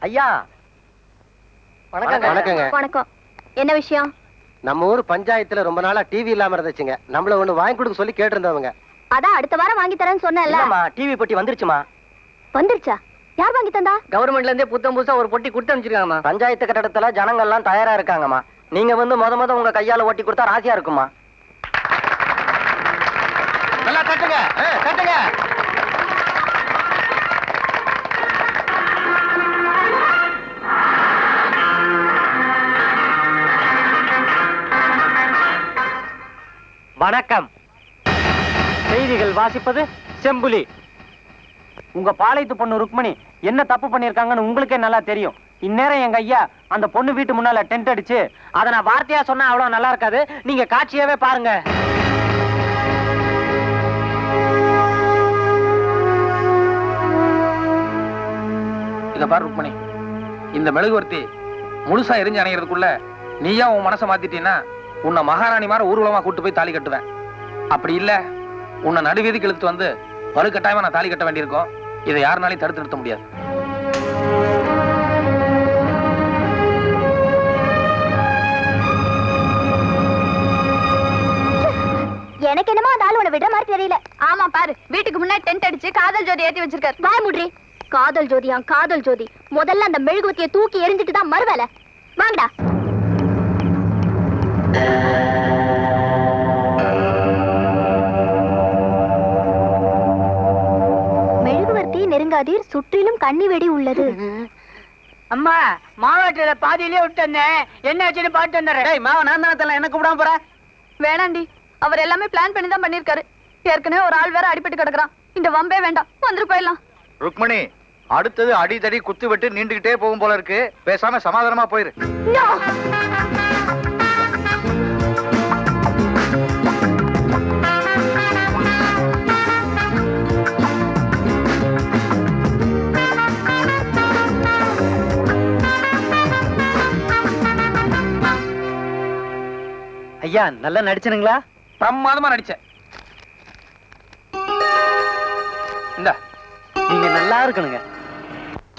ஐயா வணக்கங்க. வணக்கம். என்ன விஷயம்? நம்ம ஊர் பஞ்சாயத்துல ரொம்ப நாளா டிவி இல்லாம இருந்துச்சுங்க. நம்மள ஒண்ணு வாங்கி கொடுக்க சொல்லி கேட்டிருந்தவங்க. அதான் அடுத்த வாரம் வாங்கி தரேன்னு சொன்னேன்ல. டிவி பொட்டி வந்துருச்சுமா? வந்துருச்சா? யார் வாங்கி தந்தா? கவர்மெண்ட்ல இருந்தே புத்தம் புதுசா ஒரு பொட்டி கொடுத்து அனுப்பிச்சிருக்காங்கம்மா. பஞ்சாயத்து கட்டடத்துல ஜனங்கள் எல்லாம் தயாரா இருக்காங்கம்மா. நீங்க வந்து முத உங்க கையால ஒட்டி கொடுத்தா ராசியா இருக்குமா. நல்லா கட்டுங்க கட்டுங்க. வணக்கம். செய்திகள் வாசிப்பது செம்புலி. உங்க பாளையத்து பொண்ணு ருக்மணி என்ன தப்பு பண்ணிருக்காங்கன்னு உங்களுக்கே நல்லா தெரியும். இந்நேரம் எங்க ஐயா அந்த பொண்ணு வீட்டு முன்னால டென்ட் அடிச்சு அதை நான் வார்த்தையா சொன்னா அவ்வளவு நல்லா இருக்காது. நீங்க காட்சியாவே பாருங்க. இத பாரு ருக்மணி, இந்த மெழுகுவர்த்தி முழுசா எரிஞ்சு அணைகிறதுக்குள்ள நீயா உன் மனசை மாத்திட்டீன்னா உன்னை மகாராணி மாதிரி ஊர்வலமா கூட்டு போய் தாலி கட்டுவேன். அப்படி இல்ல உன்னை நடுவீதிக்கு இழுத்து வந்து வலுக்கட்டாயமா நான் தாலி கட்ட வேண்டியிருக்கோம். இதை யாருனாலையும் தடுத்து நிறுத்த முடியாது. எனக்கு என்னமோ அந்த ஆளு உன்னை விடுற மாதிரி தெரியல. ஆமா பாரு, வீட்டுக்கு முன்னாடி டென்ட் அடிச்சு காதல் ஜோதி ஏத்தி வச்சிருக்காரு. வாய் முட்ரி. காதல் ஜோதியா? காதல் ஜோதி முதல்ல அந்த மெழுகுவத்தியை தூக்கி எரிஞ்சிட்டு தான் மறுவேலை. வாங்கடா. மெழுகுவர்த்தி நெருங்காதீர், சுற்றிலும் கண்ணி வெடி உள்ளது. அம்மா மாவாட்டில பாதியிலே விட்டு வந்தேன், என்ன ஆச்சுன்னு பாட்டு வந்துடுறேன். மாவ நான் தானே தரல, எனக்கு கூடாம போற. வேணாண்டி, அவர் எல்லாமே பிளான் பண்ணி தான் பண்ணிருக்காரு. ஏற்கனவே ஒரு ஆள் வேற அடிபட்டு கிடக்குறான். இந்த வம்பே வேண்டாம், வந்துட்டு போயிடலாம். ருக்மணி, அடுத்தது அடிதடி குத்து விட்டு நீண்டுகிட்டே போகும் போல இருக்கு. பேசாம சமாதானமா போயிரு. ஐயா நல்லா நடிச்சனுங்களா? பிரமாதமா நடிச்சேன். இந்த நீங்க நல்லா இருக்கணுங்க.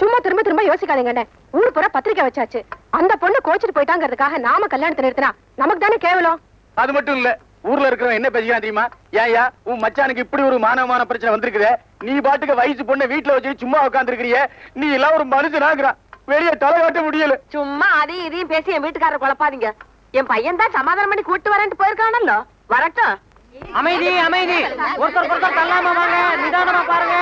சும்மா திரும்ப திரும்ப யோசிக்காதீங்க. ஊர் பூரா பத்திரிக்கை வச்சாச்சு. அந்த பொண்ணு கோச்சிட்டு போயிட்டாங்கிறதுக்காக நாம கல்யாணத்தை நிறுத்தினா நமக்கு தானே கேவலம். அது மட்டும் இல்ல, ஊர்ல இருக்கிறவன் என்ன பேசிக்கலாம் தெரியுமா? ஏயா உன் மச்சானுக்கு இப்படி ஒரு மானவமான பிரச்சனை வந்திருக்குதே, நீ பாட்டுக்கு வயசு பொண்ணை வீட்டுல வச்சு சும்மா உட்கார்ந்து இருக்கிறிய, நீ எல்லாம் ஒரு மனுஷனாகிறான். வெளியே தலை காட்ட முடியல. சும்மா அதையும் இதையும் பேசி என் வீட்டுக்காரர் குழப்பாதீங்க. என் பையன் தான் சமாதானம் பண்ணி கூட்டு வரேன்ட்டு போயிருக்கானല്ലോ. வரட்டும். அமைதி அமைதி. ஒருத்தர் தள்ளாம வாங்க, நிதானமா பாருங்க.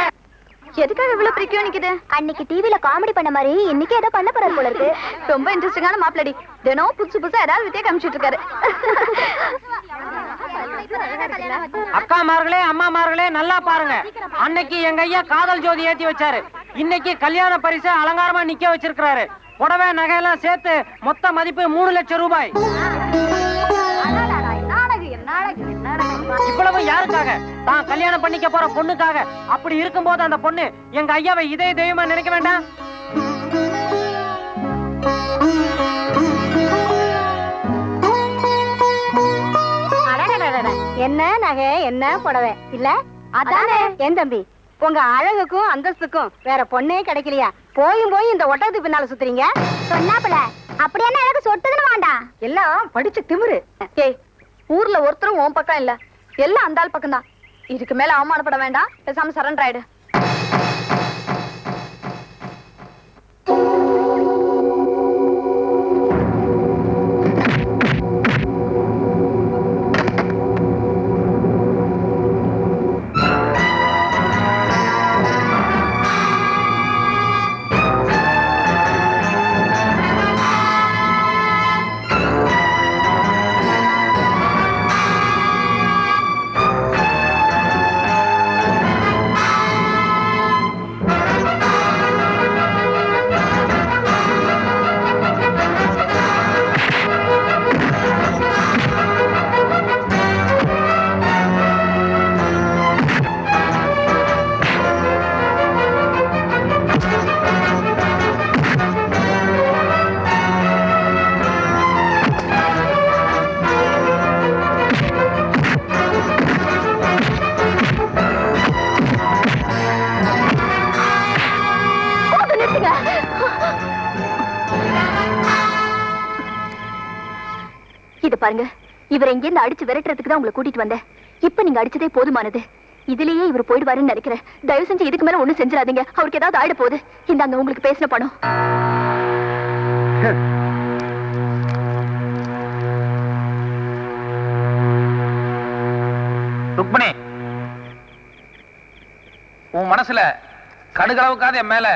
எதுக்காக இவ்வளவு பிரிக்கியம் நிக்குது? அன்னைக்கு டிவில காமெடி பண்ண மாதிரி இன்னைக்கு ஏதோ பண்ண போறாரு போல இருக்கு. ரொம்ப இன்ட்ரெஸ்டிங்கான மாப்பிளடி. தினம் புதுசு புதுசா ஏதாவது வித்தியா காமிச்சிட்டு இருக்காரு. அக்காமார்களே அம்மாமார்களே நல்லா பாருங்க. அன்னைக்கு எங்க ஐயா காதல் ஜோதி ஏத்தி வச்சாரு. இன்னைக்கு கல்யாண பரிசு அலங்காரமா நிக்க வச்சிருக்காரு. புடவை நகையெல்லாம் சேர்த்து மொத்த மதிப்பு 3 லட்சம் ரூபாய். இவ்வளவு யாருக்காக? தான் கல்யாணம் பண்ணிக்க போற பொண்ணுக்காக. அப்படி இருக்கும்போது அந்த பொண்ணு எங்க ஐயாவை இதய தெய்வமா நினைக்க வேண்டாம்? என்ன நகை என்ன புடவை இல்ல? அதானே என் தம்பி, உங்க அழகுக்கும் அந்தஸ்துக்கும் வேற பொண்ணே கிடைக்கலையா? போய் இந்த ஒட்டகத்துக்கு பின்னால சுத்துறீங்க. சொன்னாப்புல அப்படி என்ன அழகு சொட்டுதுன்னு வேண்டாம். எல்லாம் படிச்சு திமிரு. ஏய், ஊர்ல ஒருத்தரும் உன் பக்கம் இல்ல, எல்லாம் அந்த ஆள் பக்கம் தான். இதுக்கு மேல அவமானப்பட வேண்டாம், பேசாம சரண்டர் ஆயிடு. இது பாருங்க, இவரை எங்கேருந்து அடிச்சு விரட்டுறதுக்கு தான் உங்களை கூட்டிட்டு வந்தேன். இப்ப நீங்க அடிச்சதே போதுமானது. இதுலயே இவர் போயிடுவாருன்னு நினைக்கிறேன். தயவு செஞ்சு இதுக்கு மேல ஒண்ணும் செஞ்சிடாதீங்க. அவருக்கு ஏதாவது ஆயிட போகுது. இந்தாங்க உங்களுக்கு பேசின பணம். ருக்மணி, உன் மனசுல கடுகளவுக்காத என் மேல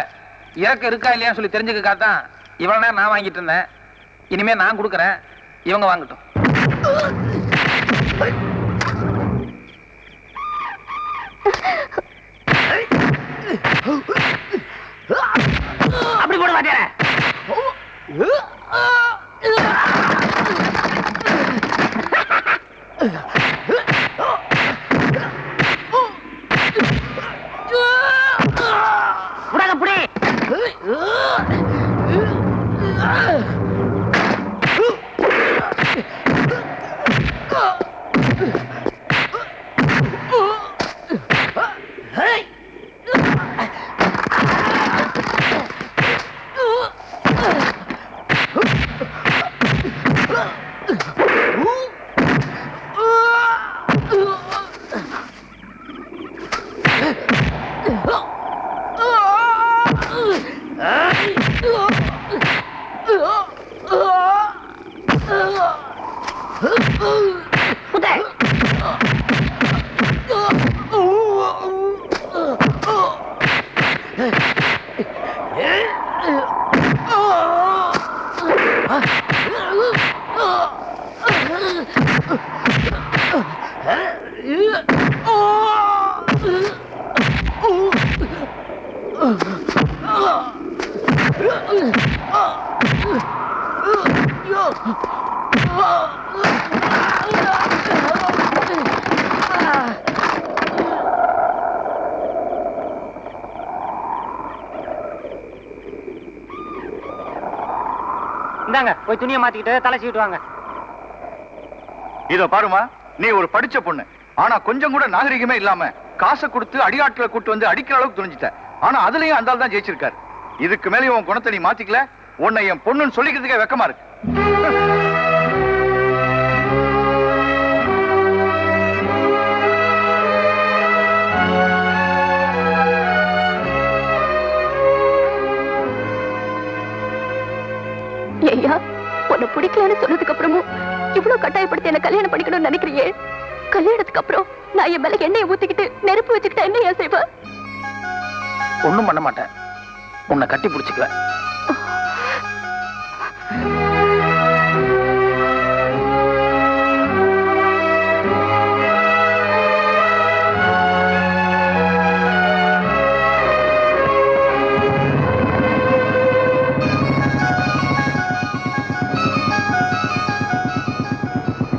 இறக்க இருக்கா இல்லையான்னு சொல்லி தெரிஞ்சுக்காதான் இவ்வளவு நேரம் நான் வாங்கிட்டு இருந்தேன். இனிமே நான் கொடுக்கறேன், இவங்க வாங்கட்டும். அப்படி போட மாட்டேன். இந்தாங்க, போய் துணியை மாத்திக்கிட்டு தலை சீட்டு வாங்க. இதோ பாருமா, நீ ஒரு படிச்ச பொண்ணு. ஆனா கொஞ்சம் கூட நாகரிகமே இல்லாம காசை கொடுத்து அடியாட்களை கூட்டு வந்து அடிக்கிற அளவுக்கு துணிஞ்சிட்ட. ஆனா அதுலயும் அந்த ஆள் தான் ஜெயிச்சிருக்காரு. இதுக்கு மேலே உன் குணத்தை நீ மாத்திக்கல, உன்னை என் பொண்ணுன்னு சொல்லிக்கிறதுக்கே வெக்கமா இருக்கு. ஐயா, உன்னை பிடிக்கலன்னு சொன்னதுக்கு அப்புறமும் இவ்வளவு கட்டாயப்படுத்தி என்ன கல்யாணம் பண்ணிக்கணும்னு நினைக்கிறியே? கல்யாணத்துக்கு அப்புறம் நான் என் மேல எண்ணெயை ஊத்திக்கிட்டு நெருப்பு வச்சுக்கிட்டா என்ன ஏன் செய்வ? ஒண்ணும் பண்ண மாட்டேன், உன்னை கட்டி பிடிச்சுக்குவேன்.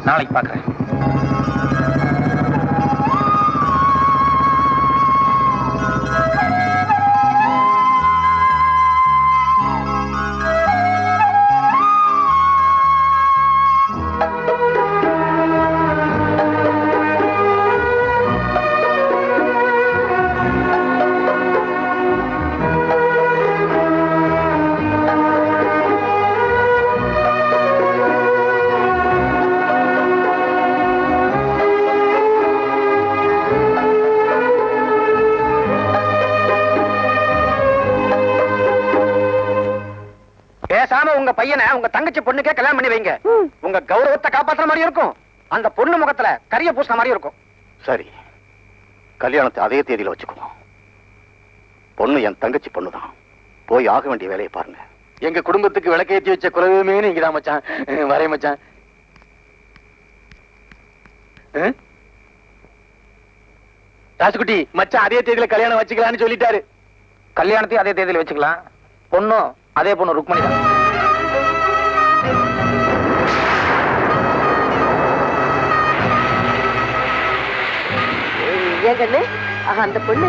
நாளைக்கு பார்க்கறேன். பேசாம உங்க பையனை உங்க தங்கச்சி பொண்ணுக்கே கல்யாணம் பண்ணி வைங்க. உங்க கௌரவத்தை காப்பாத்துற மாதிரி இருக்கும், அந்த பொண்ணு முகத்துல கரிய பூசின மாதிரி இருக்கும். சரி, கல்யாணத்தை அதே தேதியில வச்சுக்குவோம். பொண்ணு என் தங்கச்சி பொண்ணுதான். போய் ஆக வேண்டிய வேலையை பாருங்க. எங்க குடும்பத்துக்கு விளக்கேற்றி வச்ச குலதெய்வமே நீங்கதான் மச்சான். வரே மச்சான். ராசுகுட்டி, மச்சான் அதே தேதியில கல்யாணம் வச்சுக்கலாம்னு சொல்லிட்டாரு. கல்யாணத்தையும் அதே தேதியில வச்சுக்கலாம். பொண்ணும் அதே பொண்ணு ருக்மணி தான். ஏங்கண்ணு, அந்த பொண்ணு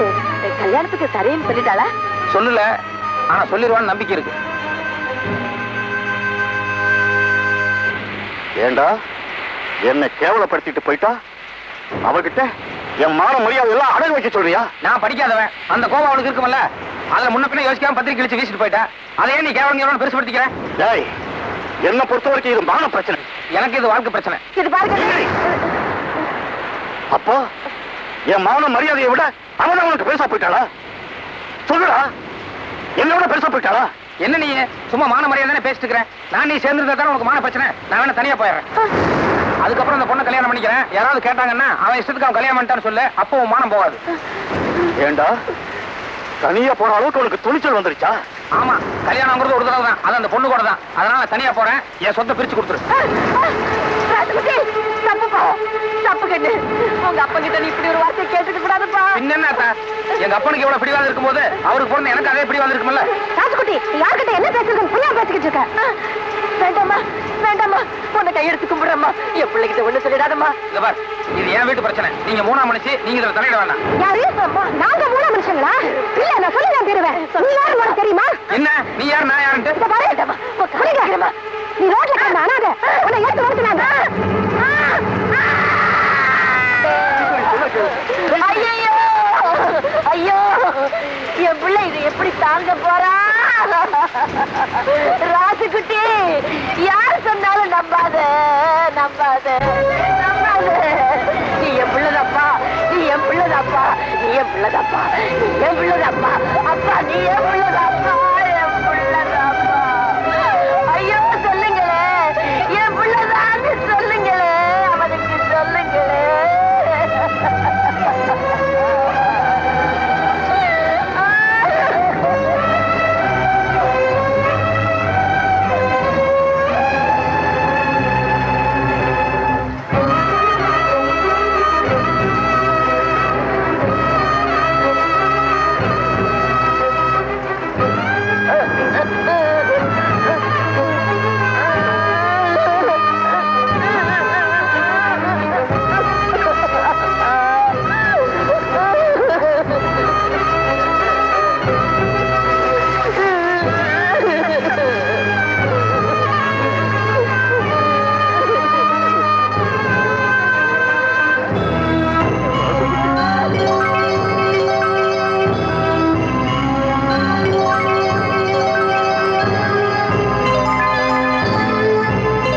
கல்யாணத்துக்கு சரின்னு சொல்லிட்டாளா? சொல்லல, ஆனா சொல்லிடுவான்னு நம்பிக்கை இருக்கு. ஏண்டா என்னை கேவலப்படுத்திட்டு போயிட்டா? அவகிட்ட என் மான மரியாதை எல்லாம் அடகு வைக்க சொல்றியா? நான் படிக்காதவன், அந்த கோபம் அவனுக்கு இருக்குமல்ல. அதுல முன்ன பின்ன யோசிக்காம பத்திரிக்கை கிழிச்சு வீசிட்டு போயிட்டா. அதை ஏன் நீ கேவலம் பெருசுபடுத்திக்கிற? டேய், என்ன பொறுத்த வரைக்கும் இது மான பிரச்சனை. எனக்கு இது வாழ்க்கை பிரச்சனை. இது பாருங்க. அப்போ என் மான மரியாதையை விட அவன் அவனுக்கு பெருசா போயிட்டாளா? சொல்லுடா, என்னோட பெருசா போயிட்டாளா? என்ன நீ சும்மா மான மரியாதை தானே பேசிட்டு இருக்கிற? நான் நீ சேர்ந்துருந்தா தானே உனக்கு மான பிரச்சனை. நான் வேணா தனியா போயிடுறேன். அதுக்கப்புறம் அந்த பொண்ணை கல்யாணம் பண்ணிக்கிறேன். யாராவது கேட்டாங்கன்னா அவன் இஷ்டத்துக்கு அவன் கல்யாணம் பண்ணிட்டான்னு சொல்லு. அப்போ உன் மானம் போகாது. ஏண்டா, தனியா போற அளவுக்கு உனக்கு துணிச்சல் வந்துருச்சா? ஆமா, கல்யாணம்ங்கிறது ஒரு தடவை தான். அது அந்த பொண்ணு கூட தான். அதனால நான் தனியா போறேன். என் சொத்தை பிரிச்சு கொடுத்துரு. தப்பு கண்ணு, உங்க அப்பா கிட்ட நீ இப்படி ஒரு வார்த்தை கேட்டுக்க கூடாதுப்பா. என்னன்னா எங்க அப்பனுக்கு எவ்வளவு பிடிவாதம் இருக்கும்போது அவருக்கு பிறந்த எனக்கு அதே பிடிவாதம் இருக்கும்ல. ராஜகுட்டி, யார்கிட்ட என்ன பேசுறதுன்னு புரியாம பேசிக்கிட்டு இருக்க. வேண்டாமா வேண்டாமா, உன்னை கையெடுத்து கும்பிடுறம்மா. என் பிள்ளைகிட்ட ஒண்ணு சொல்லிடாதம்மா. இந்த பார், இது என் வீட்டு பிரச்சனை. நீங்க மூணாம் மனுஷி, நீங்க இதுல தலையிட வேண்டாம். யாரு? நாங்க மூணா மனுஷங்களா? இல்ல, நான் சொல்லி நான் தருவேன். நீ யாரு உனக்கு தெரியுமா? என்ன நீ யார் நான் யாருன்ட்டு? இத பாரு, நீ ரோட்ல கிடந்த அனாதை, உன்னை ஏத்து வந்துட்டாங்க. ஐயோ ஐயோ, என் பிள்ளை இது எப்படி தாங்க போறா? ராசுக்குட்டி, யார் சொன்னாலும் நம்பாத நம்பாத நம்பாத. நீ என் பிள்ளைதாப்பா, நீ என் பிள்ளைதாப்பா, நீ என் பிள்ளைதாப்பா, நீ என் பிள்ளைதாப்பா. அப்பா, நீ என் பிள்ளைதாப்பா.